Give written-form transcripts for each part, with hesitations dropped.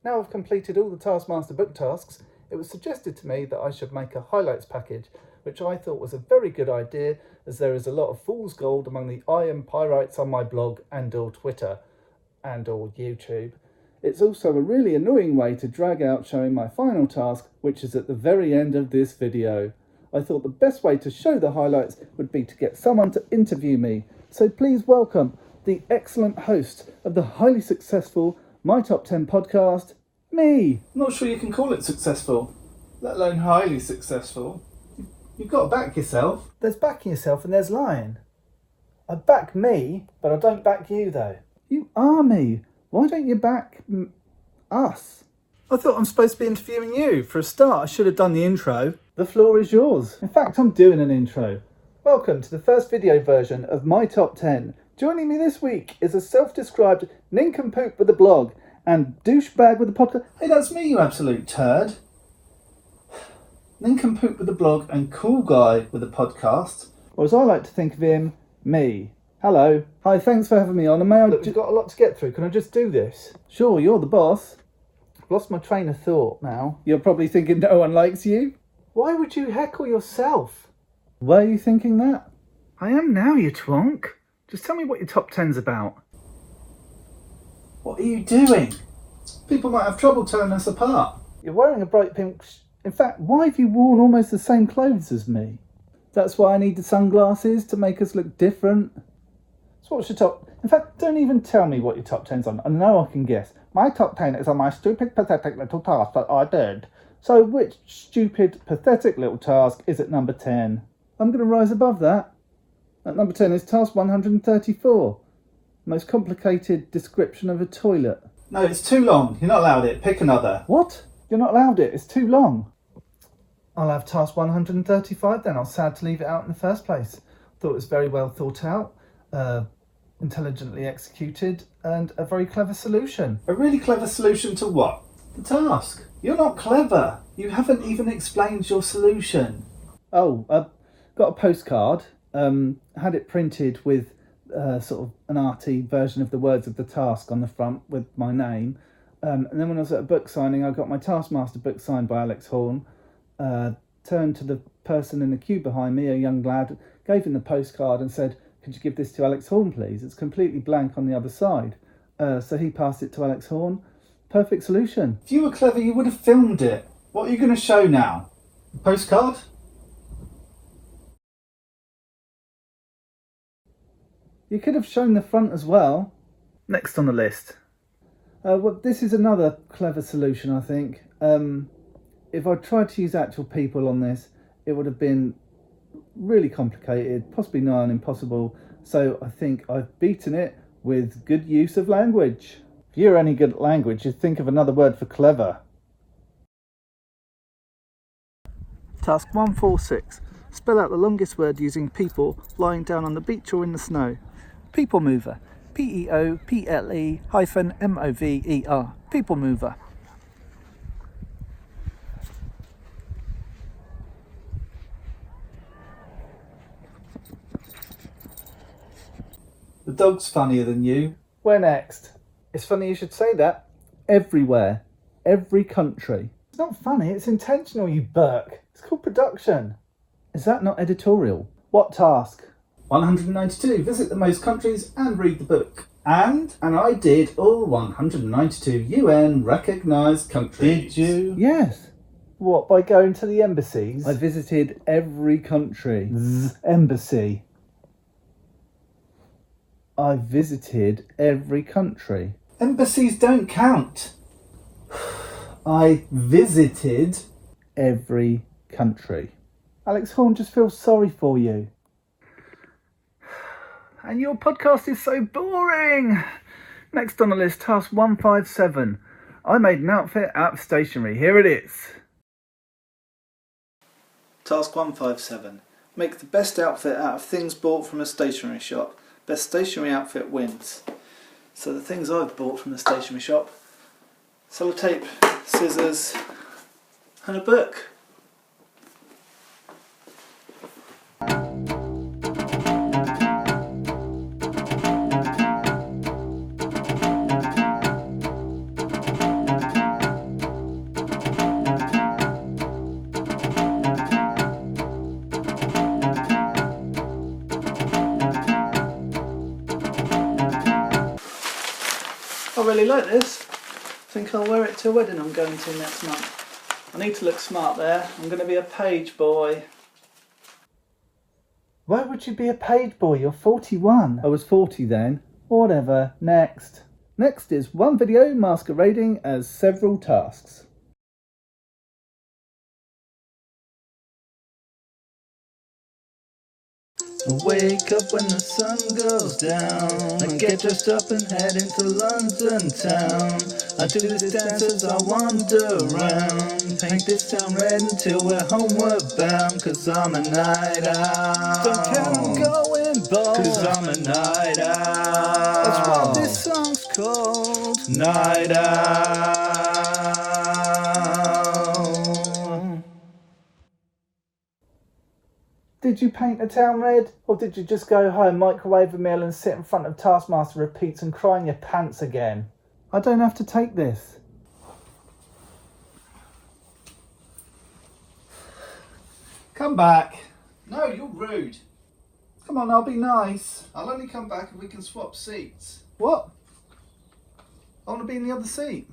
Now I've completed all the Taskmaster book tasks, it was suggested to me that I should make a highlights package, which I thought was a very good idea, as there is a lot of fool's gold among the I am Pyrites on my blog and or Twitter and or YouTube. It's also a really annoying way to drag out showing my final task, which is at the very end of this video. I thought the best way to show the highlights would be to get someone to interview me. So please welcome the excellent host of the highly successful My Top 10 podcast, me. I'm not sure you can call it successful, let alone highly successful. You've got to back yourself. There's backing yourself and there's lying. I back me, but I don't back you though. You are me. Why don't you back us? I thought I'm supposed to be interviewing you. For a start, I should have done the intro. The floor is yours. In fact, I'm doing an intro. Welcome to the first video version of My Top 10. Joining me this week is a self-described nincompoop with a blog and douchebag with a podcast. Hey, that's me, you absolute turd. Nincompoop with a blog and cool guy with a podcast. Or as I like to think of him, me. Hello. Hi, thanks for having me on. Look, we've got a lot to get through. Can I just do this? Sure, you're the boss. I've lost my train of thought now. You're probably thinking no one likes you. Why would you heckle yourself? Were you thinking that? I am now, you twonk. Just tell me what your top 10's about. What are you doing? People might have trouble telling us apart. You're wearing a bright pink... In fact, why have you worn almost the same clothes as me? That's why I need the sunglasses, to make us look different. So what's your top... In fact, don't even tell me what your top 10's on. I know I can guess. My top 10 is on my stupid, pathetic little task that I did. So which stupid, pathetic little task is at number 10? I'm going to rise above that. At number 10 is task 134. Most complicated description of a toilet. No, it's too long. You're not allowed it. Pick another. What? You're not allowed it. It's too long. I'll have task 135 then. I was sad to leave it out in the first place. Thought it was very well thought out, intelligently executed, and a very clever solution. A really clever solution to what? The task. You're not clever. You haven't even explained your solution. Oh, got a postcard. Had it printed with sort of an arty version of the words of the task on the front with my name. And then when I was at a book signing, I got my Taskmaster book signed by Alex Horne. Turned to the person in the queue behind me, a young lad, gave him the postcard and said, "Could you give this to Alex Horne, please? It's completely blank on the other side." So he passed it to Alex Horne. Perfect solution. If you were clever, you would have filmed it. What are you going to show now? The postcard? You could have shown the front as well. Next on the list. Well, this is another clever solution, I think. If I tried to use actual people on this, it would have been really complicated, possibly nigh on impossible. So I think I've beaten it with good use of language. If you're any good at language, you'd think of another word for clever. Task 146. Spell out the longest word using people lying down on the beach or in the snow. People mover. People-mover. People mover. The dog's funnier than you. Where next? It's funny you should say that. Everywhere. Every country. It's not funny, it's intentional, you Burke. It's called production. Is that not editorial? What task? 192. Visit the most countries and read the book. And I did all 192 UN recognised countries. Did you? Yes. What, by going to the embassies? I visited every country. Embassy. I visited every country. Embassies don't count. I visited every country. Alex Horne just feels sorry for you. And your podcast is so boring. Next on the list, task 157. I made an outfit out of stationery. Here it is. Task 157. Make the best outfit out of things bought from a stationery shop. Best stationery outfit wins. So the things I've bought from the stationery shop: sellotape, scissors, and a book. really like this. I think I'll wear it to a wedding I'm going to next month. I need to look smart there. I'm going to be a page boy. Why would you be a page boy? You're 41. I was 40 then. Whatever. Next. Next is one video masquerading as several tasks. I wake up when the sun goes down. I get dressed up and head into London town. I do this dance as I wander around. Paint this town red until we're homeward bound. Cause I'm a night owl. Don't care, I'm going bald. Cause I'm a night owl. That's what this song's called. Night Owl. Did you paint the town red, or did you just go home, microwave a meal and sit in front of Taskmaster Repeats and cry in your pants again? I don't have to take this. Come back. No, you're rude. Come on, I'll be nice. I'll only come back if we can swap seats. What? I want to be in the other seat.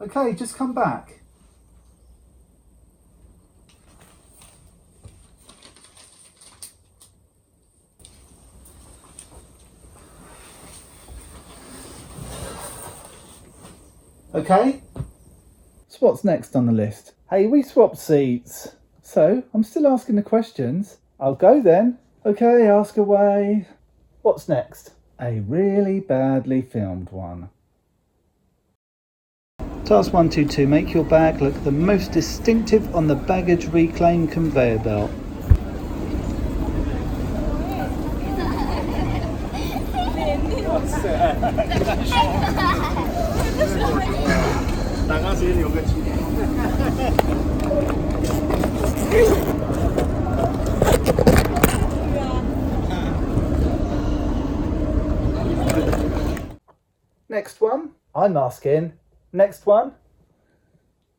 Okay, just come back. Okay, so what's next on the list? Hey, we swapped seats. So, I'm still asking the questions. I'll go then. Okay, ask away. What's next? A really badly filmed one. Task 122, make your bag look the most distinctive on the baggage reclaim conveyor belt. Next one, I'm asking. Next one,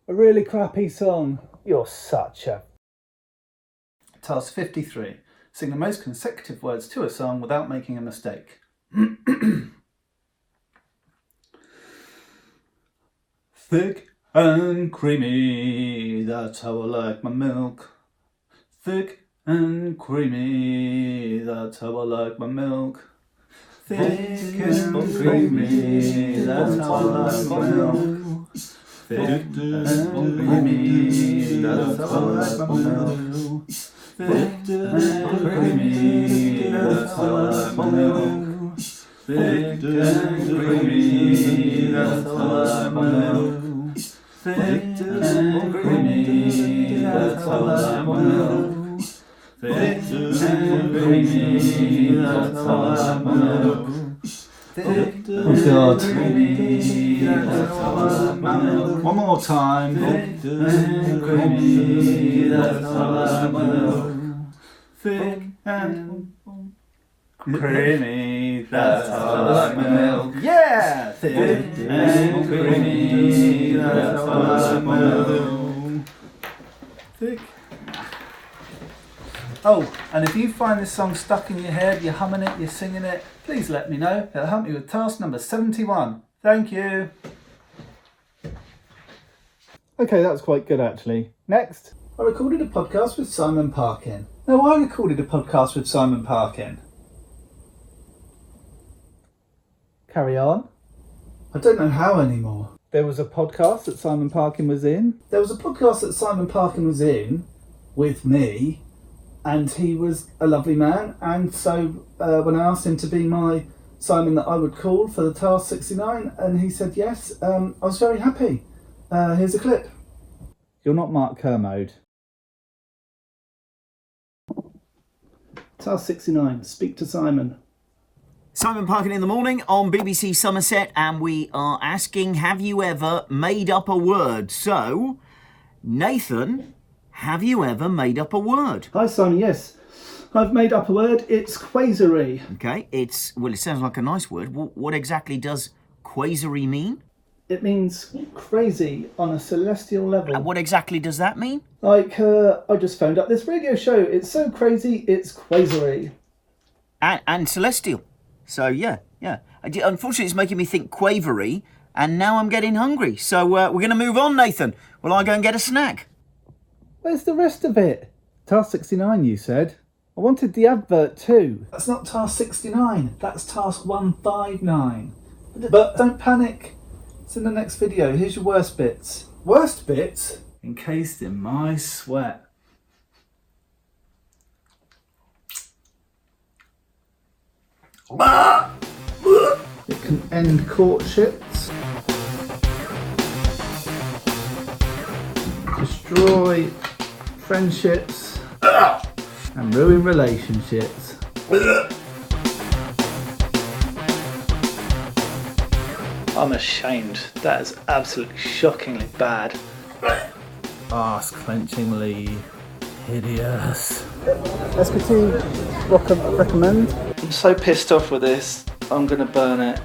a really crappy song. You're such a... Task 53, sing the most consecutive words to a song without making a mistake. Thick and creamy, that's how I like my milk. Thick and creamy, that's how I like my milk. Thick and creamy, that's how I like my milk. Thick and creamy, that's how I like my milk. Thick and creamy, that's how I like my milk. Thick and creamy, that's how I like my milk. Thick and creamy, that's how I like my milk. Thick and creamy, that's how I like my milk. Oh God. Creamy, that's how I like my milk. One more time. Thick and creamy, that's how I like my milk. Thick and creamy, that's how I like my milk. Yeah! Thick and creamy, that's how I like my milk. Thick. Oh, and if you find this song stuck in your head, you're humming it, you're singing it, please let me know. It'll help me with task number 71. Thank you. Okay, that was quite good actually. Next. I recorded a podcast with Simon Parkin. Now, I recorded a podcast with Simon Parkin. Carry on. I don't know how anymore. There was a podcast that Simon Parkin was in. There was a podcast that Simon Parkin was in with me, and he was a lovely man. And so when I asked him to be my Simon that I would call for the task 69, and he said yes, I was very happy. Here's a clip. You're not Mark Kermode. Task 69, speak to Simon. Simon Parkin in the morning on BBC Somerset, and we are asking, have you ever made up a word? So, Nathan, have you ever made up a word? Hi Simon, yes. I've made up a word. It's quasary. Okay, it sounds like a nice word. What exactly does quasary mean? It means crazy on a celestial level. And what exactly does that mean? Like, I just phoned up this radio show. It's so crazy, it's quasary. And celestial. So, yeah. Unfortunately, it's making me think quavery, and now I'm getting hungry. So we're going to move on, Nathan. Will I go and get a snack? Where's the rest of it? Task 69, you said. I wanted the advert too. That's not task 69, that's task 159. But don't panic. It's in the next video. Here's your worst bits. Worst bits? Encased in my sweat. It can end courtships, destroy friendships, and ruin relationships. I'm ashamed. That is absolutely shockingly bad. Ass-clenchingly hideous. SPT recommend. I'm so pissed off with this, I'm gonna burn it.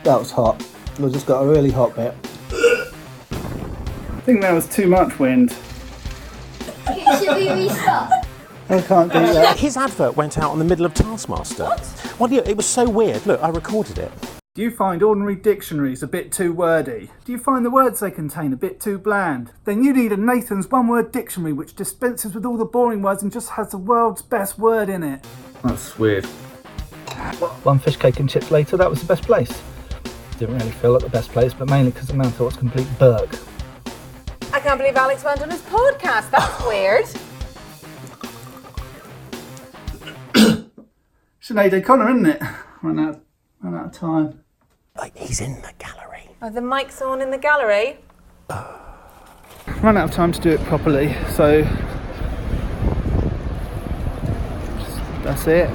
That was hot. We just got a really hot bit. I think that was too much wind. Should we restart? I can't do that. His advert went out in the middle of Taskmaster. What? Well, yeah, it was so weird. Look, I recorded it. Do you find ordinary dictionaries a bit too wordy? Do you find the words they contain a bit too bland? Then you need a Nathan's one-word dictionary which dispenses with all the boring words and just has the world's best word in it. That's weird. One fish cake and chips later, that was the best place. Didn't really feel like the best place, but mainly because the man thought it was complete Burke. I can't believe Alex went on his podcast. That's weird. Sinead O'Connor, isn't it? Run out of time. Like, he's in the gallery. Are the mics on in the gallery? Run out of time to do it properly, so that's it.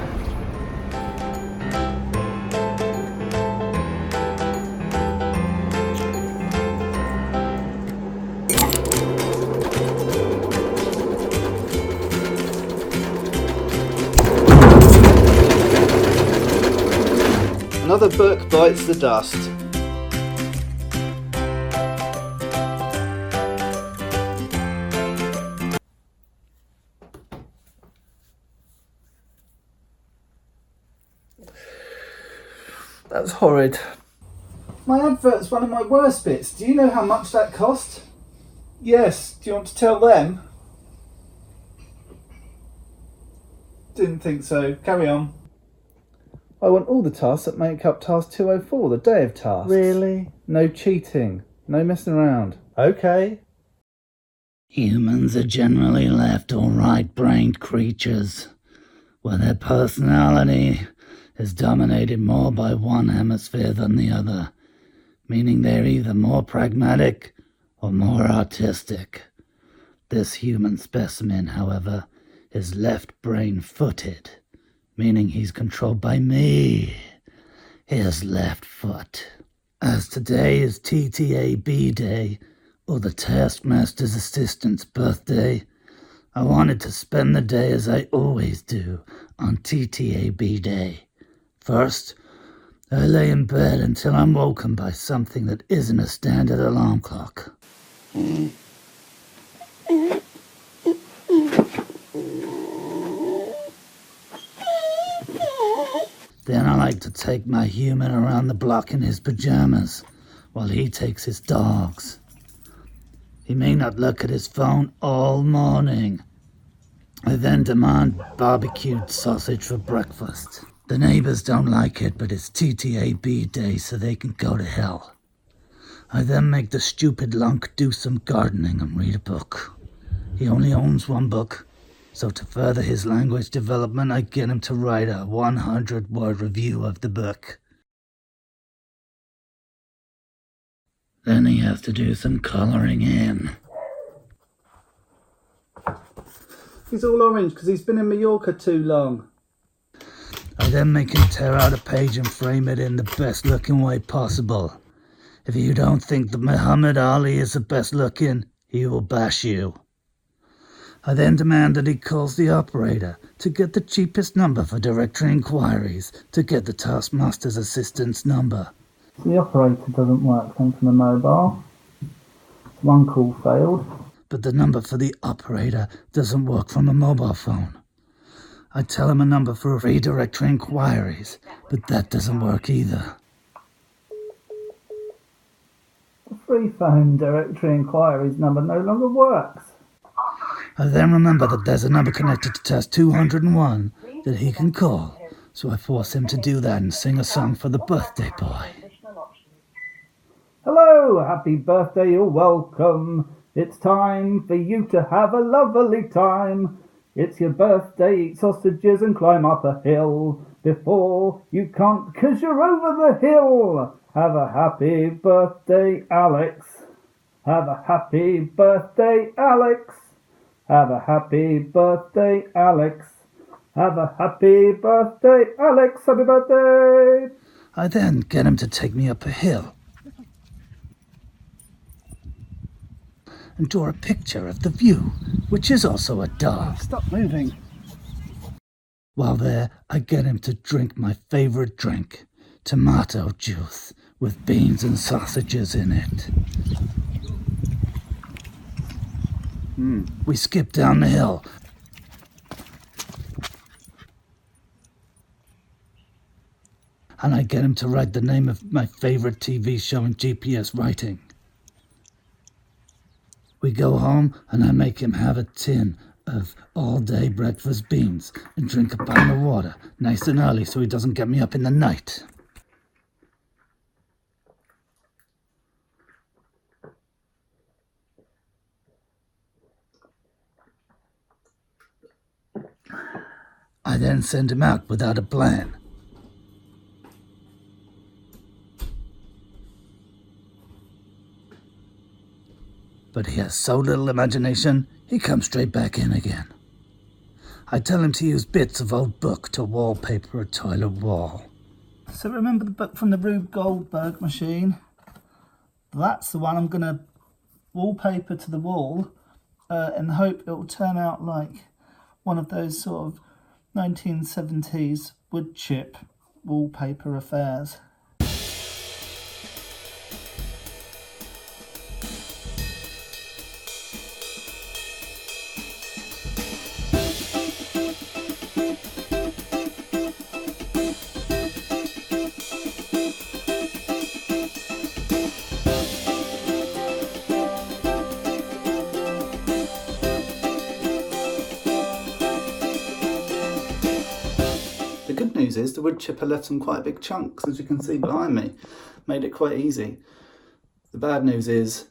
Another book bites the dust. That was horrid. My advert's one of my worst bits. Do you know how much that cost? Yes. Do you want to tell them? Didn't think so. Carry on. I want all the tasks that make up task 204, the day of tasks. Really? No cheating. No messing around. Okay. Humans are generally left or right-brained creatures, where their personality is dominated more by one hemisphere than the other, meaning they're either more pragmatic or more artistic. This human specimen, however, is left-brain-footed, meaning he's controlled by me, his left foot. As today is TTAB Day, or the Taskmaster's Assistant's birthday, I wanted to spend the day as I always do on TTAB Day. First, I lay in bed until I'm woken by something that isn't a standard alarm clock. Then I like to take my human around the block in his pajamas, while he takes his dogs. He may not look at his phone all morning. I then demand barbecued sausage for breakfast. The neighbors don't like it, but it's TTAB Day, so they can go to hell. I then make the stupid lunk do some gardening and read a book. He only owns one book, so to further his language development, I get him to write a 100-word review of the book. Then he has to do some colouring in. He's all orange because he's been in Mallorca too long. I then make him tear out a page and frame it in the best looking way possible. If you don't think that Muhammad Ali is the best looking, he will bash you. I then demand that he calls the operator to get the cheapest number for directory inquiries, to get the Taskmaster's assistant's number. The operator doesn't work, came from a mobile. One call failed. But the number for the operator doesn't work from a mobile phone. I tell him a number for free directory inquiries, but that doesn't work either. free phone directory inquiries number no longer works. I then remember that there's a number connected to test 201 that he can call, so I force him to do that and sing a song for the birthday boy. Hello, happy birthday, you're welcome. It's time for you to have a lovely time. It's your birthday, eat sausages and climb up a hill. Before you can't, 'cause you're over the hill. Have a happy birthday, Alex. Have a happy birthday, Alex. Have a happy birthday, Alex. Have a happy birthday, Alex. Happy birthday. I then get him to take me up a hill and draw a picture of the view, which is also a dove. Stop moving. While there, I get him to drink my favorite drink, tomato juice with beans and sausages in it. We skip down the hill. And I get him to write the name of my favorite TV show in GPS writing. We go home and I make him have a tin of all-day breakfast beans and drink a pint of water, nice and early so he doesn't get me up in the night. I then send him out without a plan. But he has so little imagination, he comes straight back in again. I tell him to use bits of old book to wallpaper a toilet wall. So remember the book from the Rube Goldberg machine? That's the one I'm going to wallpaper to the wall in the hope it will turn out like one of those sort of 1970s wood chip wallpaper affairs. The good news is the wood chipper left some quite big chunks, as you can see behind me. Made it quite easy. The bad news is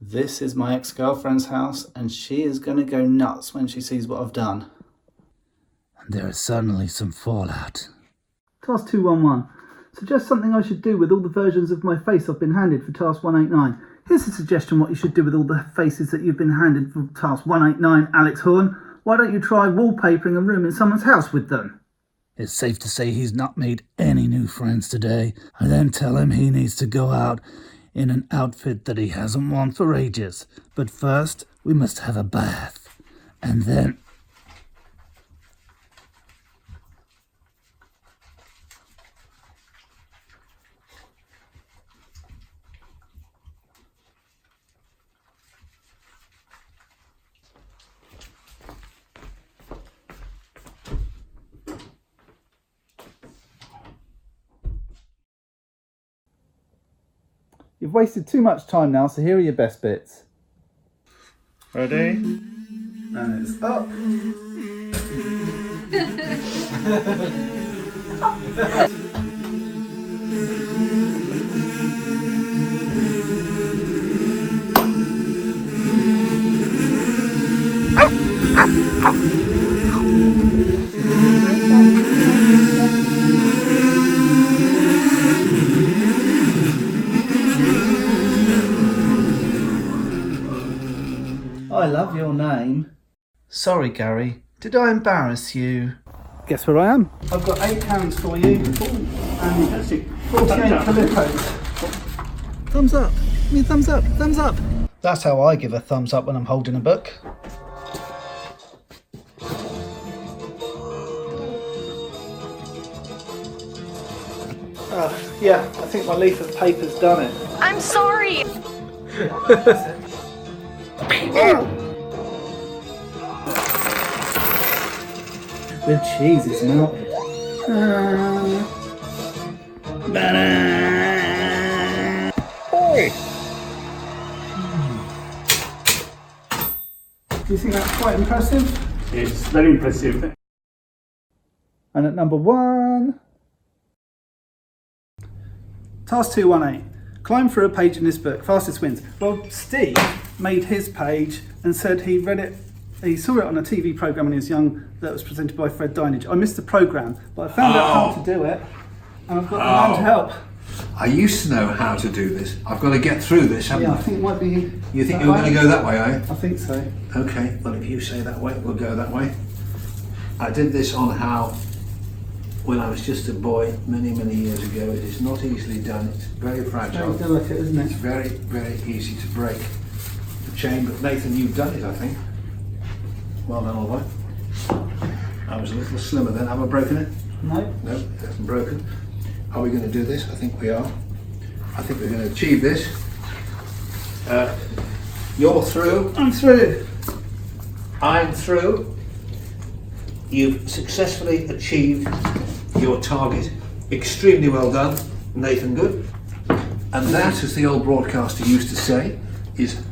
this is my ex-girlfriend's house and she is going to go nuts when she sees what I've done. And there is suddenly some fallout. Task 211. Suggest something I should do with all the versions of my face I've been handed for task 189. Here's a suggestion what you should do with all the faces that you've been handed for task 189, Alex Horn. Why don't you try wallpapering a room in someone's house with them? It's safe to say he's not made any new friends today. I then tell him he needs to go out in an outfit that he hasn't worn for ages. But first, we must have a bath. And then... You've wasted too much time now, so here are your best bits. Ready? And it's up. I love your name. Sorry, Gary. Did I embarrass you? Guess where I am? I've got £8 for you. And actually, 48 Calippos. Thumbs up. Give me a thumbs up. Thumbs up. That's how I give a thumbs up when I'm holding a book. Yeah, I think my leaf of paper's done it. I'm sorry. The cheese is melted. Do you think that's quite impressive? It's very impressive. And at number 1, task 218. Climb through a page in this book, fastest wins. Well, Steve made his page and said he read it, he saw it on a TV programme when he was young that was presented by Fred Dinage. I missed the programme, but I found out how to do it, and I've got a man to help. I used to know how to do this. I've got to get through this, haven't Yeah, I? I think it might be... You think you're going to go that way, are you? I think so. Okay, well if you say that way, we'll go that way. I did this on how, when I was just a boy, many, many years ago. It is not easily done. It's very fragile. Very delicate, isn't It's it? very, very easy to break the chain. But Nathan, you've done it, I think. Well done, all right. I was a little slimmer then. Have I broken it? No. No, it hasn't broken. Are we going to do this? I think we are. I think we're going to achieve this. You're through. I'm through. I'm through. You've successfully achieved your target. Extremely well done, Nathan Good. And that, as the old broadcaster used to say, is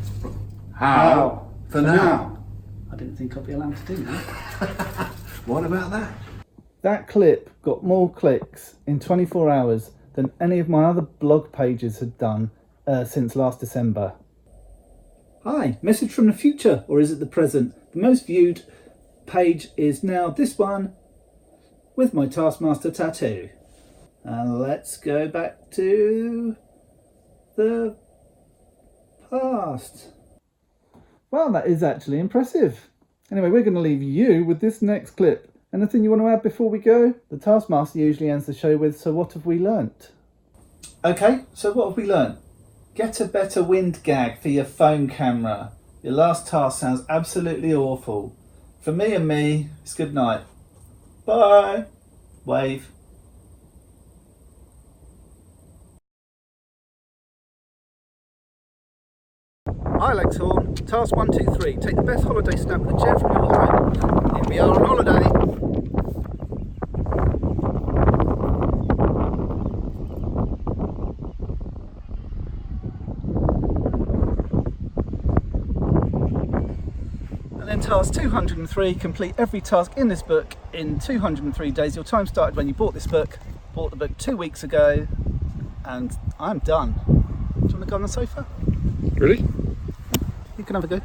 how for now. I didn't think I'd be allowed to do that. What about that? That clip got more clicks in 24 hours than any of my other blog pages had done since last December. Hi, message from the future, or is it the present? The most viewed page is now this one with my Taskmaster tattoo. And let's go back to the past. Well, that is actually impressive. Anyway, we're going to leave you with this next clip. Anything you want to add before we go? The Taskmaster usually ends the show with, so what have we learnt? Okay, so what have we learnt? Get a better wind gag for your phone camera. Your last task sounds absolutely awful. For me and me, it's good night. Bye. Wave. Hi Leghorn, task 1, 2, 3. Take the best holiday snap with a chair from your home. Here we are on holiday. And then task 203, complete every task in this book in 203 days. Your time started when you bought this book. Bought the book 2 weeks ago, and I'm done. Do you want to go on the sofa? Really? You can have a go.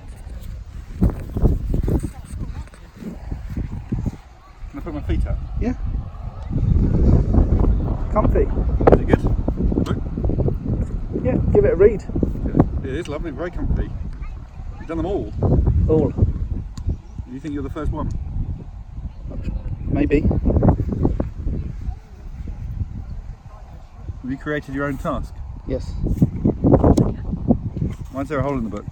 Can I put my feet up? Yeah. Comfy. Is it good? Look. Yeah, give it a read. It is lovely, very comfy. You've done them all. All. Do you think you're the first one? Maybe. Have you created your own task? Yes. Why is there a hole in the book?